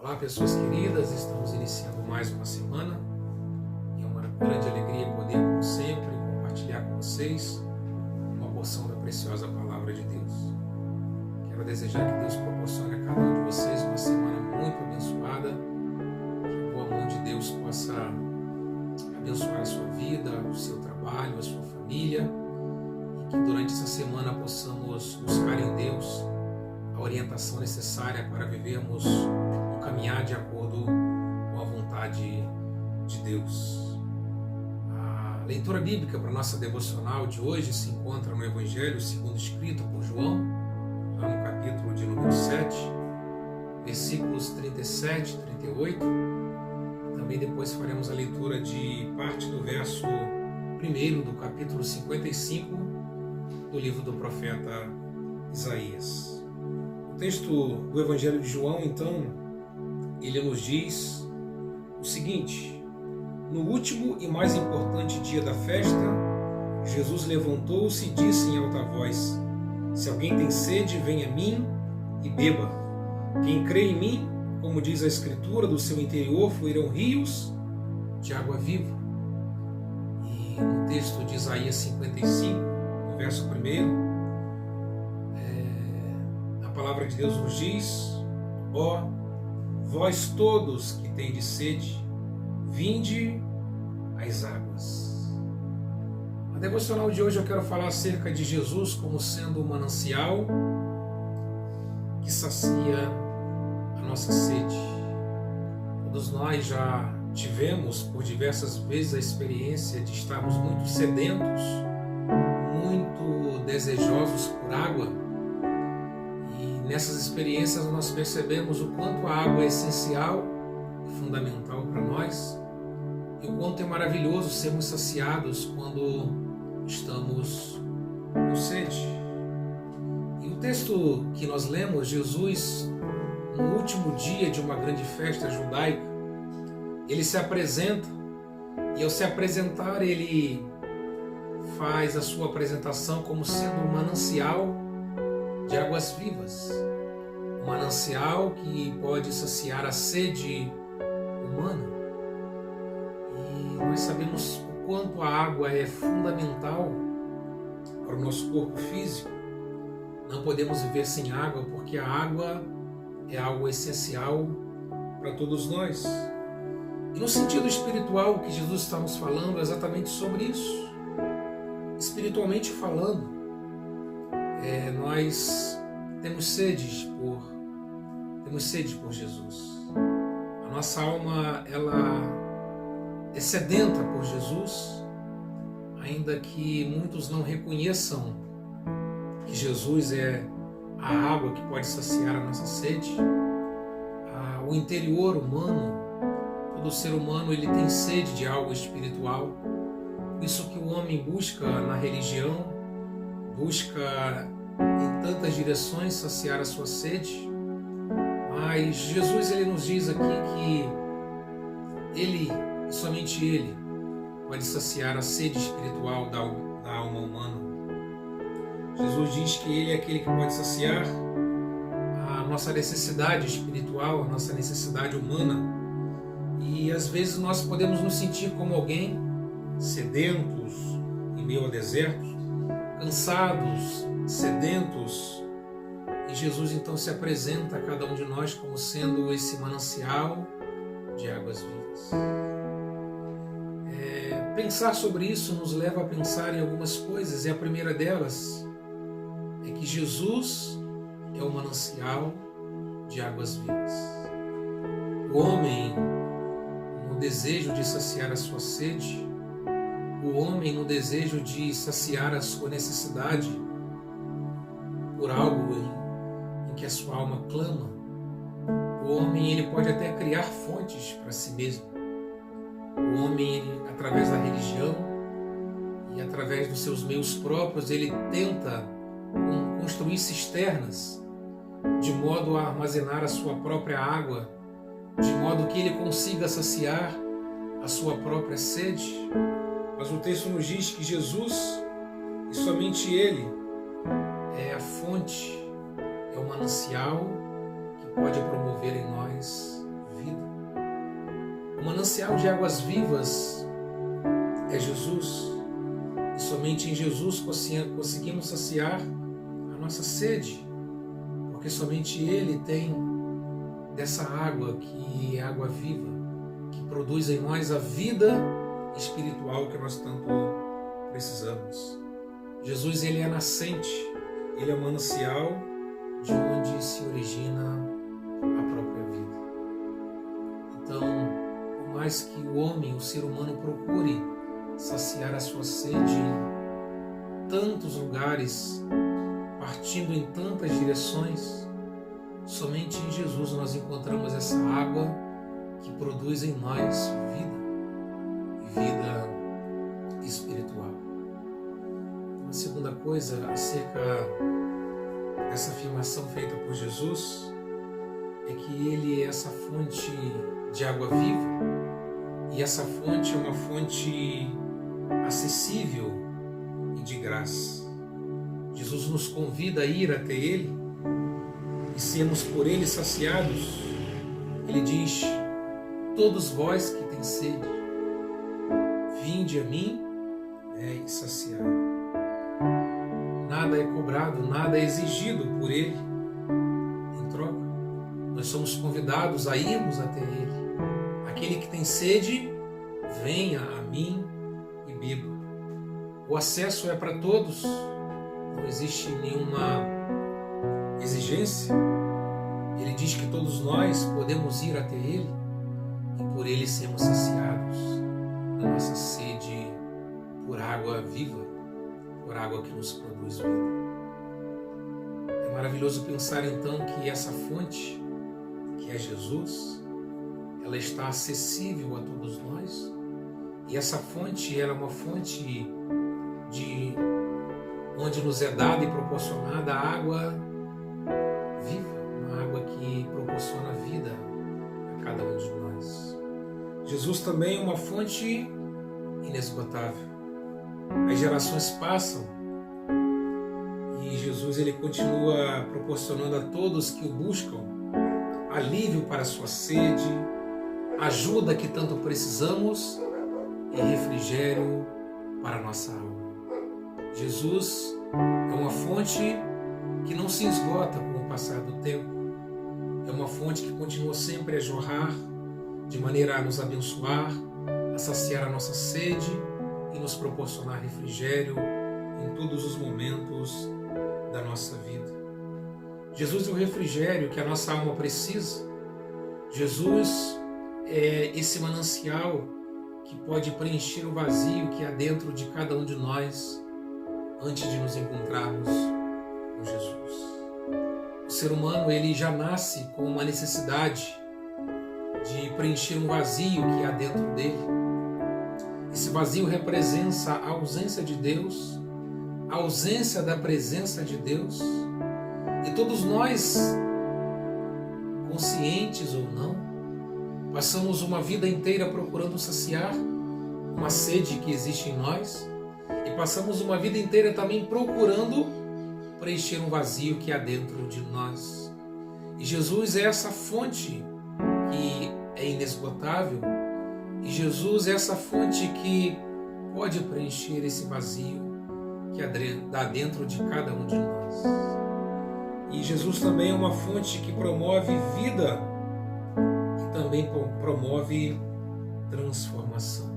Olá, pessoas queridas, estamos iniciando mais uma semana e é uma grande alegria poder, como sempre, compartilhar com vocês uma porção da preciosa Palavra de Deus. Quero desejar que Deus proporcione a cada um de vocês uma semana muito abençoada, que a boa mão de Deus possa abençoar a sua vida, o seu trabalho, a sua família, e que durante essa semana possamos buscar em Deus a orientação necessária para vivermos caminhar de acordo com a vontade de Deus. A leitura bíblica para a nossa devocional de hoje se encontra no Evangelho segundo escrito por João, lá no capítulo de número 7, versículos 37 e 38. Também depois faremos a leitura de parte do verso 1 do capítulo 55 do livro do profeta Isaías. O texto do Evangelho de João, então, ele nos diz o seguinte: no último e mais importante dia da festa, Jesus levantou-se e disse em alta voz: se alguém tem sede, venha a mim e beba. Quem crê em mim, como diz a Escritura, do seu interior fluirão rios de água viva. E no texto de Isaías 55, no verso 1, a palavra de Deus nos diz: ó, vós todos que tendes sede, vinde às águas. Na devocional de hoje eu quero falar acerca de Jesus como sendo o manancial que sacia a nossa sede. Todos nós já tivemos por diversas vezes a experiência de estarmos muito sedentos, muito desejosos por água. Nessas experiências nós percebemos o quanto a água é essencial e fundamental para nós e o quanto é maravilhoso sermos saciados quando estamos com sede. E o texto que nós lemos, Jesus, no último dia de uma grande festa judaica, ele se apresenta e ao se apresentar ele faz a sua apresentação como sendo um manancial de águas vivas, um manancial que pode saciar a sede humana. E nós sabemos o quanto a água é fundamental para o nosso corpo físico. Não podemos viver sem água, porque a água é algo essencial para todos nós. E no sentido espiritual, o que Jesus está nos falando é exatamente sobre isso. Espiritualmente falando, nós temos sede por Jesus. A nossa alma ela é sedenta por Jesus, ainda que muitos não reconheçam que Jesus é a água que pode saciar a nossa sede. O interior humano, todo ser humano, ele tem sede de algo espiritual. Por isso que o homem busca na religião, busca em tantas direções saciar a sua sede, mas Jesus ele nos diz aqui que ele, e somente ele, pode saciar a sede espiritual da alma humana. Jesus diz que ele é aquele que pode saciar a nossa necessidade espiritual, a nossa necessidade humana, e às vezes nós podemos nos sentir como alguém sedentos em meio ao deserto, cansados, sedentos, e Jesus então se apresenta a cada um de nós como sendo esse manancial de águas vivas. Pensar sobre isso nos leva a pensar em algumas coisas, e a primeira delas é que Jesus é o manancial de águas vivas. O homem, no desejo de saciar a sua sede, o homem no desejo de saciar a sua necessidade por algo em que a sua alma clama, o homem ele pode até criar fontes para si mesmo. O homem, ele, através da religião e através dos seus meios próprios, ele tenta construir cisternas de modo a armazenar a sua própria água, de modo que ele consiga saciar a sua própria sede. Mas o texto nos diz que Jesus, e somente ele, é a fonte, é o manancial que pode promover em nós manancial de águas vivas é Jesus. E somente em Jesus conseguimos saciar a nossa sede, porque somente Ele tem dessa água que é água viva, que produz em nós a vida espiritual que nós tanto precisamos. Jesus, Ele é a nascente, Ele é o manancial de onde se origina a própria vida. Então, por mais que o homem, o ser humano, procure saciar a sua sede em tantos lugares, partindo em tantas direções, somente em Jesus nós encontramos essa água que produz em nós vida espiritual. Uma segunda coisa acerca dessa afirmação feita por Jesus é que Ele é essa fonte de água viva, e essa fonte é uma fonte acessível e de graça. Jesus nos convida a ir até Ele e sermos por Ele saciados. Ele diz: todos vós que têm sede, vinde a mim e saciai. Nada é cobrado, nada é exigido por Ele em troca. Nós somos convidados a irmos até Ele. Aquele que tem sede, venha a mim e beba. O acesso é para todos, não existe nenhuma exigência. Ele diz que todos nós podemos ir até Ele e por Ele sermos saciados da nossa sede por água viva, por água que nos produz vida. É maravilhoso pensar então que essa fonte, que é Jesus, ela está acessível a todos nós, e essa fonte ela é uma fonte de onde nos é dada e proporcionada a água viva, uma água que proporciona vida a cada um de nós. Jesus também é uma fonte inesgotável. As gerações passam e Jesus ele continua proporcionando a todos que o buscam alívio para a sua sede, ajuda que tanto precisamos e refrigério para a nossa alma. Jesus é uma fonte que não se esgota com o passar do tempo. É uma fonte que continua sempre a jorrar de maneira a nos abençoar, a saciar a nossa sede e nos proporcionar refrigério em todos os momentos da nossa vida. Jesus é o refrigério que a nossa alma precisa. Jesus é esse manancial que pode preencher o vazio que há dentro de cada um de nós antes de nos encontrarmos com Jesus. O ser humano ele já nasce com uma necessidade de preencher um vazio que há dentro dele. Esse vazio representa a ausência de Deus, a ausência da presença de Deus, e todos nós, conscientes ou não, passamos uma vida inteira procurando saciar uma sede que existe em nós, e passamos uma vida inteira também procurando preencher um vazio que há dentro de nós. E Jesus é essa fonte que é inesgotável, e Jesus é essa fonte que pode preencher esse vazio que há dentro de cada um de nós. E Jesus também é uma fonte que promove vida e também promove transformação.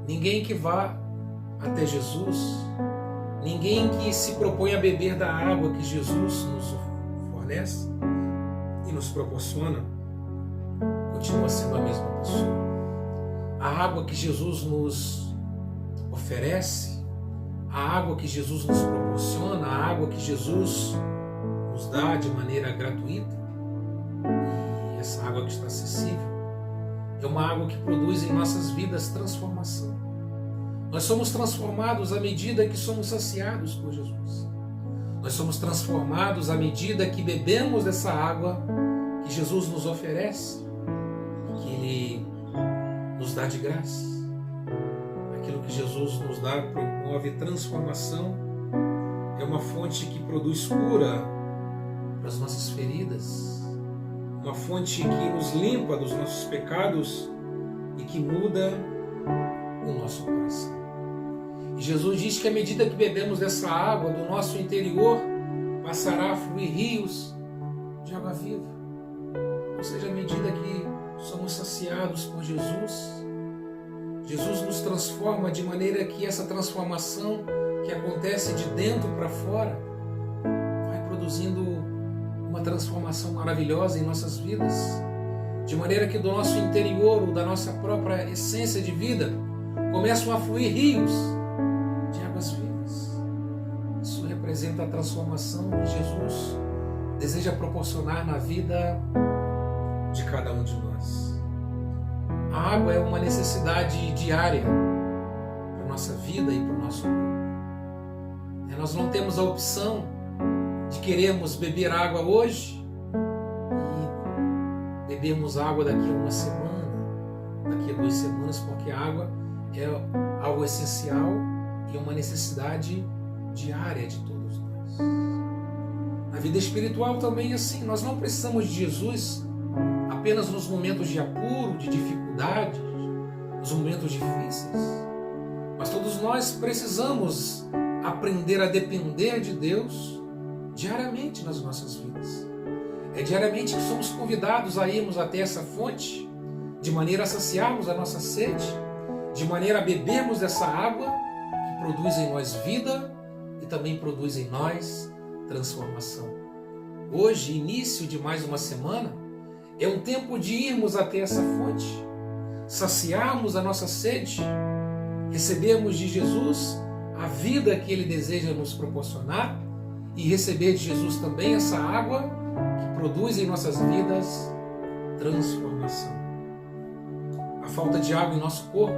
Ninguém que vá até Jesus, ninguém que se propõe a beber da água que Jesus nos fornece e nos proporciona, continua sendo a mesma pessoa. A água que Jesus nos oferece, a água que Jesus nos proporciona, a água que Jesus nos dá de maneira gratuita, e essa água que está acessível, é uma água que produz em nossas vidas transformação. Nós somos transformados à medida que somos saciados por Jesus. Nós somos transformados à medida que bebemos dessa água que Jesus nos oferece, que Ele nos dá de graça. Aquilo que Jesus nos dá promove transformação, é uma fonte que produz cura para as nossas feridas, uma fonte que nos limpa dos nossos pecados e que muda o nosso coração. E Jesus diz que à medida que bebemos dessa água do nosso interior, passará a fluir rios de água viva. Ou seja, à medida que somos saciados por Jesus, Jesus nos transforma de maneira que essa transformação que acontece de dentro para fora vai produzindo uma transformação maravilhosa em nossas vidas, de maneira que do nosso interior, ou da nossa própria essência de vida, começam a fluir rios de águas vivas. Isso representa a transformação que Jesus deseja proporcionar na vida de cada um de nós. A água é uma necessidade diária para a nossa vida e para o nosso corpo. Nós não temos a opção de querermos beber água hoje e bebermos água daqui a uma semana, daqui a 2 semanas, porque a água é algo essencial e uma necessidade diária de todos nós. Na vida espiritual também é assim. Nós não precisamos de Jesus apenas nos momentos de apuro, de dificuldade, nos momentos difíceis, mas todos nós precisamos aprender a depender de Deus diariamente nas nossas vidas. É diariamente que somos convidados a irmos até essa fonte, de maneira a saciarmos a nossa sede, de maneira a bebermos dessa água que produz em nós vida e também produz em nós transformação. Hoje, início de mais uma semana, é um tempo de irmos até essa fonte, saciarmos a nossa sede, recebermos de Jesus a vida que Ele deseja nos proporcionar e receber de Jesus também essa água que produz em nossas vidas transformação. A falta de água em nosso corpo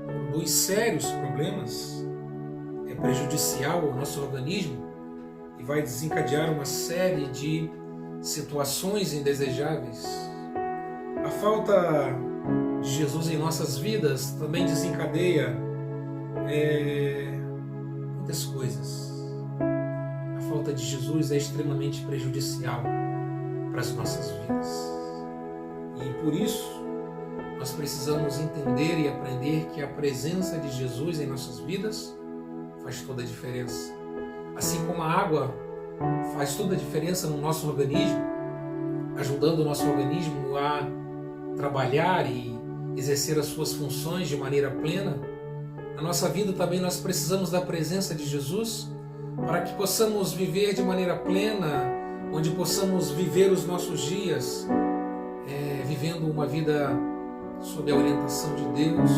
produz sérios problemas, é prejudicial ao nosso organismo e vai desencadear uma série de situações indesejáveis. A falta de Jesus em nossas vidas também desencadeia muitas coisas. A falta de Jesus é extremamente prejudicial para as nossas vidas. E por isso, nós precisamos entender e aprender que a presença de Jesus em nossas vidas faz toda a diferença. Assim como a água faz toda a diferença no nosso organismo, ajudando o nosso organismo a trabalhar e exercer as suas funções de maneira plena, na nossa vida também nós precisamos da presença de Jesus para que possamos viver de maneira plena, onde possamos viver os nossos dias vivendo uma vida sob a orientação de Deus,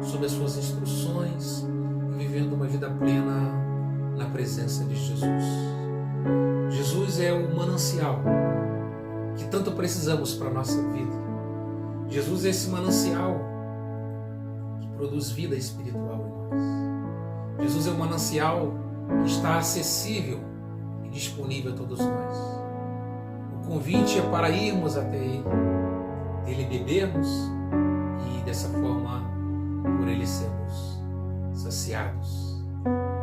sob as suas instruções, e vivendo uma vida plena na presença de Jesus. Jesus é o manancial que tanto precisamos para a nossa vida. Jesus é esse manancial que produz vida espiritual em nós. Jesus é o manancial que está acessível e disponível a todos nós. O convite é para irmos até Ele, dele bebermos e dessa forma por Ele sermos saciados.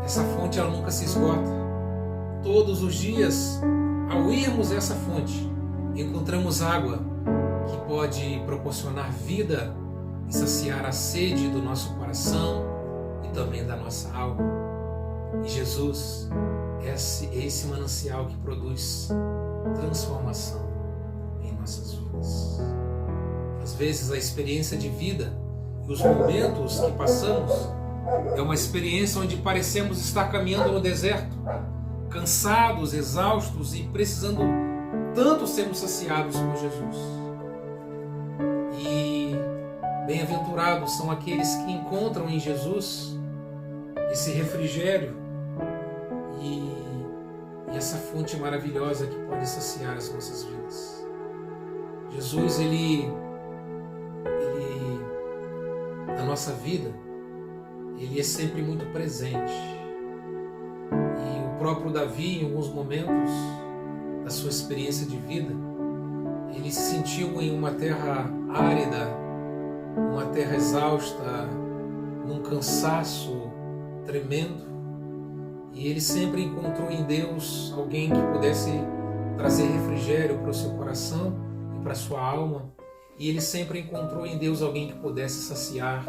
Essa fonte ela nunca se esgota. Todos os dias, ao irmos a essa fonte, encontramos água que pode proporcionar vida e saciar a sede do nosso coração e também da nossa alma. E Jesus é esse manancial que produz transformação em nossas vidas. Às vezes a experiência de vida e os momentos que passamos é uma experiência onde parecemos estar caminhando no deserto, cansados, exaustos e precisando tanto sermos saciados por Jesus. E bem-aventurados são aqueles que encontram em Jesus esse refrigério e essa fonte maravilhosa que pode saciar as nossas vidas. Jesus, ele na nossa vida, ele é sempre muito presente. E o próprio Davi, em alguns momentos da sua experiência de vida, ele se sentiu em uma terra árida, uma terra exausta, num cansaço tremendo, e ele sempre encontrou em Deus alguém que pudesse trazer refrigério para o seu coração e para a sua alma, E ele sempre encontrou em Deus alguém que pudesse saciar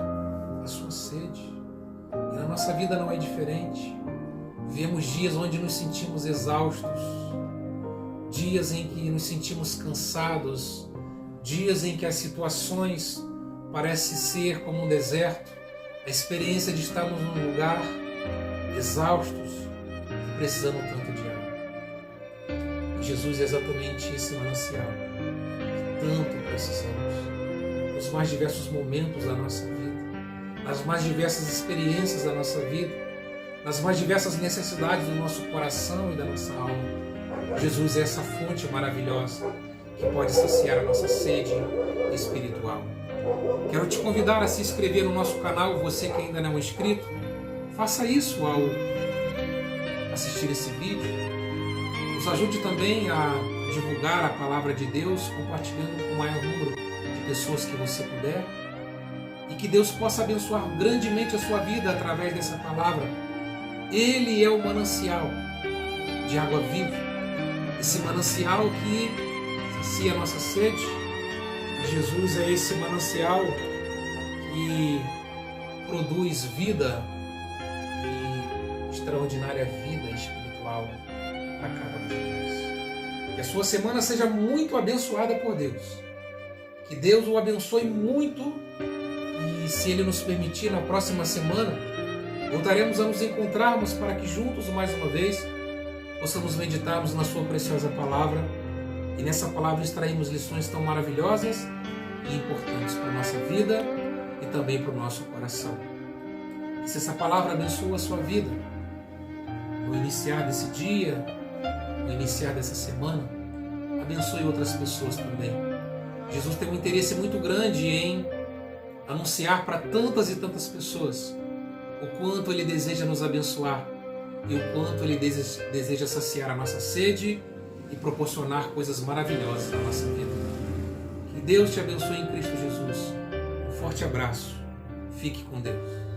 a sua sede. E na nossa vida não é diferente. Vivemos dias onde nos sentimos exaustos, dias em que nos sentimos cansados, dias em que as situações parecem ser como um deserto, a experiência de estarmos num lugar exaustos, precisando tanto de água. Jesus é exatamente esse manancial que tanto precisamos nos mais diversos momentos da nossa vida, nas mais diversas experiências da nossa vida, nas mais diversas necessidades do nosso coração e da nossa alma. Jesus é essa fonte maravilhosa que pode saciar a nossa sede espiritual. Quero te convidar a se inscrever no nosso canal, você que ainda não é inscrito, faça isso ao assistir esse vídeo. Nos ajude também a divulgar a palavra de Deus, compartilhando com o maior número de pessoas que você puder, e que Deus possa abençoar grandemente a sua vida através dessa palavra. Ele é o manancial de água viva, esse manancial que sacia a nossa sede. Jesus é esse manancial que produz vida e extraordinária vida espiritual a cada um de nós. Que a sua semana seja muito abençoada por Deus. Que Deus o abençoe muito e, se Ele nos permitir, na próxima semana voltaremos a nos encontrarmos para que juntos, mais uma vez, possamos meditarmos na sua preciosa palavra e nessa palavra extraímos lições tão maravilhosas e importantes para a nossa vida e também para o nosso coração. E se essa palavra abençoa a sua vida, no iniciar desse dia, no iniciar dessa semana, abençoe outras pessoas também. Jesus tem um interesse muito grande em anunciar para tantas e tantas pessoas o quanto Ele deseja nos abençoar e o quanto Ele deseja saciar a nossa sede e proporcionar coisas maravilhosas na nossa vida. Que Deus te abençoe em Cristo Jesus. Um forte abraço. Fique com Deus.